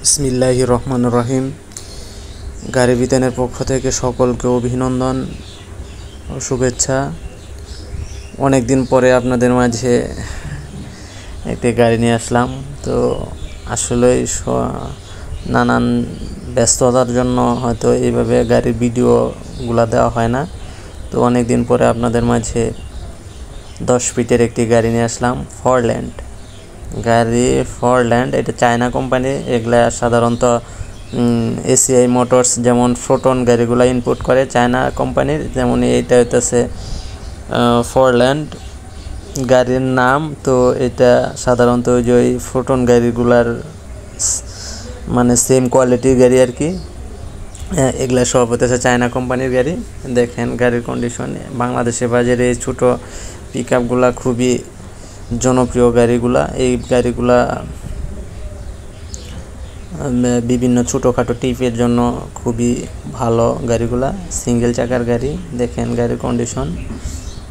বিসমিল্লাহির রহমানির রহিম। গাড়ি বিতানের পক্ষ থেকে সকলকে অভিনন্দন ও শুভেচ্ছা। অনেক দিন পরে আপনাদের মাঝে একটি গাড়ি নিয়ে আসলাম। তো আসলেই নানান ব্যস্ততার জন্য হয়তো এইভাবে গাড়ির ভিডিওগুলো দেওয়া হয় না। তো অনেক দিন পরে আপনাদের মাঝে 10 ফিটের একটি গাড়ি নিয়ে আসলাম, ফরল্যান্ড গাড়ি। ফরল্যান্ড এটা চায়না কোম্পানি। এগুলা সাধারণত এসিআই মোটরস যেমন ফোটন গাড়িগুলো ইম্পোর্ট করে চায়না কোম্পানির, যেমন এইটা হইতেছে ফরল্যান্ড গাড়ির নাম। তো এটা সাধারণত ওই যে ওই ফোটন গাড়িগুলার মানে সেম কোয়ালিটির গাড়ি আর কি। এগুলা সব হতেছে চায়না কোম্পানির গাড়ি। দেখেন গাড়ির কন্ডিশন। বাংলাদেশে বাজারে এই ছোটো পিক আপগুলা খুবই জনপ্রিয় গাড়িগুলা। এই গাড়িগুলা বিভিন্ন ছোটোখাটো ট্রিপের জন্য খুবই ভালো গাড়িগুলা। সিঙ্গেল চাকার গাড়ি। দেখেন গাড়ির কন্ডিশন।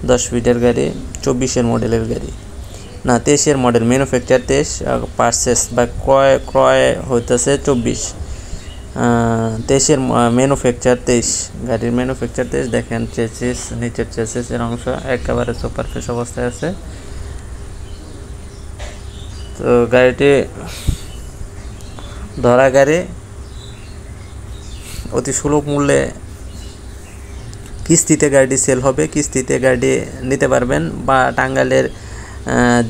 10 ফিটের গাড়ি, 24-এর মডেলের গাড়ি, না 23-এর মডেল। ম্যানুফ্যাকচার 23, পারচেস বা ক্রয় হইতেছে 24। 23-এর ম্যানুফ্যাকচার 23, গাড়ির ম্যানুফ্যাকচার 23। দেখেন চেসিস, নিচের চেসিসের অংশ একেবারে সুপার ফ্রেশ অবস্থায় আছে। তো গাড়িটি ধরা গাড়ি, অতি সুলভ মূল্যে কিস্তিতে গাড়িটি সেল হবে। কিস্তিতে গাড়ি নিতে পারবেন বা টাঙ্গাইলের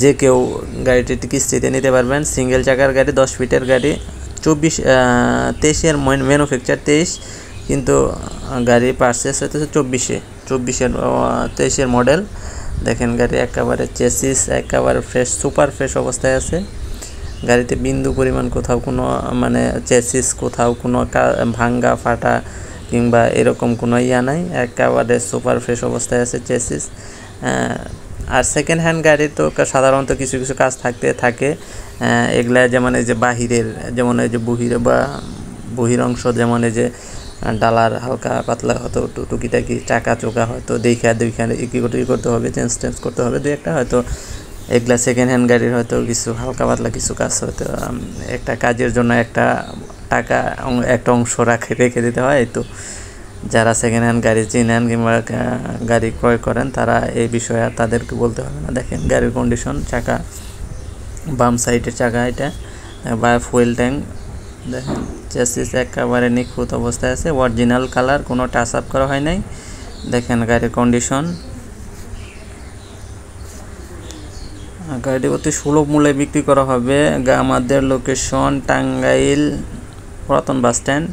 যে কেউ গাড়িটি কিস্তিতে নিতে পারবেন। সিঙ্গেল চাকার গাড়ি, 10 ফিটের গাড়ি, 23-এর ম্যানুফ্যাকচার 23, কিন্তু গাড়ি পারচেস হইতেছে 23-এর মডেল। দেখেন গাড়ি একেবারে চেসিস একেবারে ফ্রেশ, সুপার ফ্রেশ অবস্থায় আছে। গাড়িতে বিন্দু পরিমাণ কোথাও কোনো মানে চেসিস কোথাও কোনো ভাঙ্গা ফাটা কিংবা এরকম কোনো নাই, একেবারে সুপার ফ্রেশ অবস্থায় আছে চেসিস। আর সেকেন্ড হ্যান্ড গাড়ির তো সাধারণত কিছু কিছু কাজ থাকে। এগুলা যেমন এই যে বাহিরের, যেমন এই যে বহির অংশ, যেমন এই যে ডালার হালকা পাতলা হয়তো টুকিটাকি চাকা চোকা হয়তো দেখা কি করতে হবে, চেঞ্জ করতে হবে দুই একটা হয়তো। এগুলা সেকেন্ড হ্যান্ড গাড়ির হয়তো কিছু হালকা পাতলা কিছু কাজ হয়তো একটা কাজের জন্য একটা টাকা একটা অংশ রেখে দিতে হয়। তো যারা সেকেন্ড হ্যান্ড গাড়ি চিনেন কিংবা গাড়ি ক্রয় করেন তারা এই বিষয়ে আর তাদেরকে বলতে হবে না। দেখেন গাড়ির কন্ডিশন। চাকা বাম সাইডের চাকা এটা, বা ফুয়েল ট্যাঙ্ক। দেখেন চেসিস একেবারে নিখুঁত অবস্থায় আছে, অরিজিনাল কালার, কোনো টাচ আপ করা হয় নাই। দেখেন গাড়ির কন্ডিশন। গাড়িটি অতি সুলভ মূল্যে বিক্রি করা হবে। আমাদের লোকেশন টাঙ্গাইল পুরাতন বাস স্ট্যান্ড।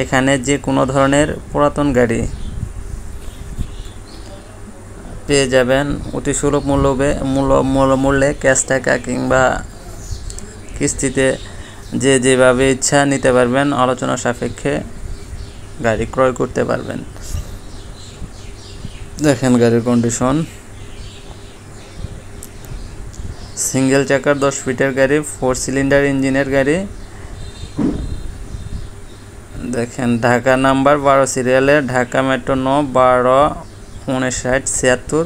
এখানে যে কোনো ধরনের পুরাতন গাড়ি পেয়ে যাবেন অতি সুলভ মূল্যে, ক্যাশ টাকা কিংবা কিস্তিতে যেভাবে ইচ্ছা নিতে পারবেন। আলোচনা সাপেক্ষে গাড়ি ক্রয় করতে পারবেন। দেখেন গাড়ির কন্ডিশন। সিঙ্গেল চাকার 10 ফিটের গাড়ি, 4 সিলিন্ডার ইঞ্জিনের গাড়ি। দেখেন ঢাকা নাম্বার 12 সিরিয়ালের, ঢাকা মেট্রো 9 12 59 76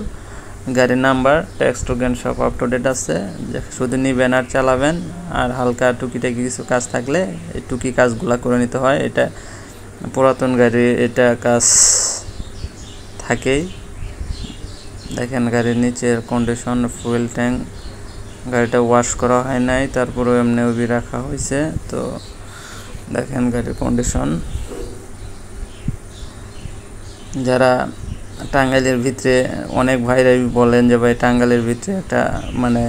গাড়ির নাম্বার। ট্যাক্স টোকেন সব আপ টু ডেট আছে। শুধু নিবেন আর চালাবেন। আর হালকা টুকিটাকি কিছু কাজ থাকলে এই টুকি কাজগুলা করে নিতে হয়। এটা পুরাতন গাড়ি, এটা কাজ থাকেই। দেখেন গাড়ির নিচের কন্ডিশন, ফুয়েল ট্যাঙ্ক, গাড়িটা ওয়াশ করা হয় নাই, তারপরেও এমনি ওবি রাখা হয়েছে। তো দেখেন গাড়ির কন্ডিশন। যারা টাঙ্গাইলের ভিতরে, অনেক ভাইরাই বলেন যে ভাই টাঙ্গাইলের ভিতরে একটা মানে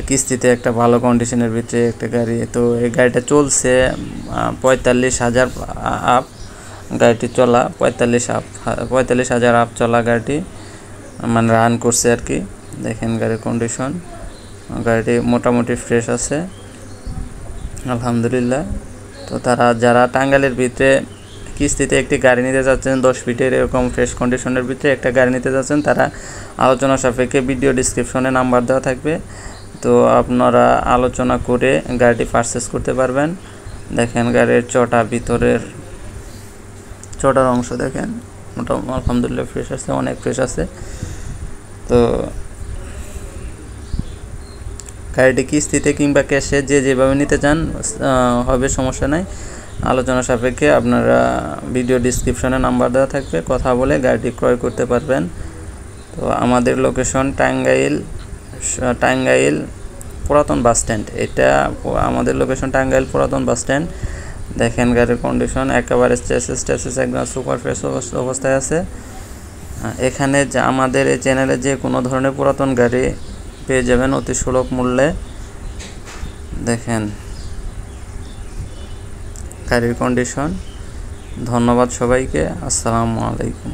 কিস্তিতে একটা ভালো কন্ডিশনের ভিতরে একটা গাড়ি। তো এই গাড়িটা চলছে 45,000 আপ। গাড়িটি চলা 45,000 আপ চলা গাড়িটি, মানে রান করছে আর কি। দেখেন গাড়ির কন্ডিশন। গাড়িটি মোটামুটি ফ্রেশ আছে আলহামদুলিল্লাহ। তো যারা টাঙ্গাইলের ভিতরে কিস্তিতে একটি গাড়ি নিতে যাচ্ছেন, 10 ফিটের এরকম ফ্রেশ কন্ডিশনের ভিতরে একটা গাড়ি নিতে যাচ্ছেন, তারা আলোচনা সাপেক্ষে ভিডিও ডিসক্রিপশনে নাম্বার দেওয়া থাকবে। তো আপনারা আলোচনা করে গাড়িটি পারচেস করতে পারবেন। দেখেন গাড়ির ভিতরের চটার অংশ দেখেন, মোটামুটি আলহামদুলিল্লাহ ফ্রেশ আছে, অনেক ফ্রেশ আছে। তো গাড়িটি কিস্তিতে কিংবা ক্যাশে যেভাবে নিতে চান হবে, সমস্যা নাই। আলোচনা সাপেক্ষে আপনারা ভিডিও ডিসক্রিপশনে নাম্বার দেওয়া থাকবে, কথা বলে গাড়িটি ক্রয় করতে পারবেন। তো আমাদের লোকেশন টাঙ্গাইল পুরাতন বাস স্ট্যান্ড। এটা আমাদের লোকেশন টাঙ্গাইল পুরাতন বাস স্ট্যান্ড। দেখেন গাড়ির কন্ডিশন একেবারে চেসিস একদম সুপার ফ্রেশ অবস্থায় আছে। এখানে আমাদের এই চ্যানেলে যে কোনো ধরনের পুরাতন গাড়ি পেয়ে যাবেন অতি সুলভ মূল্যে। দেখেন গাড়ির কন্ডিশন। ধন্যবাদ সবাইকে। আসসালামু আলাইকুম।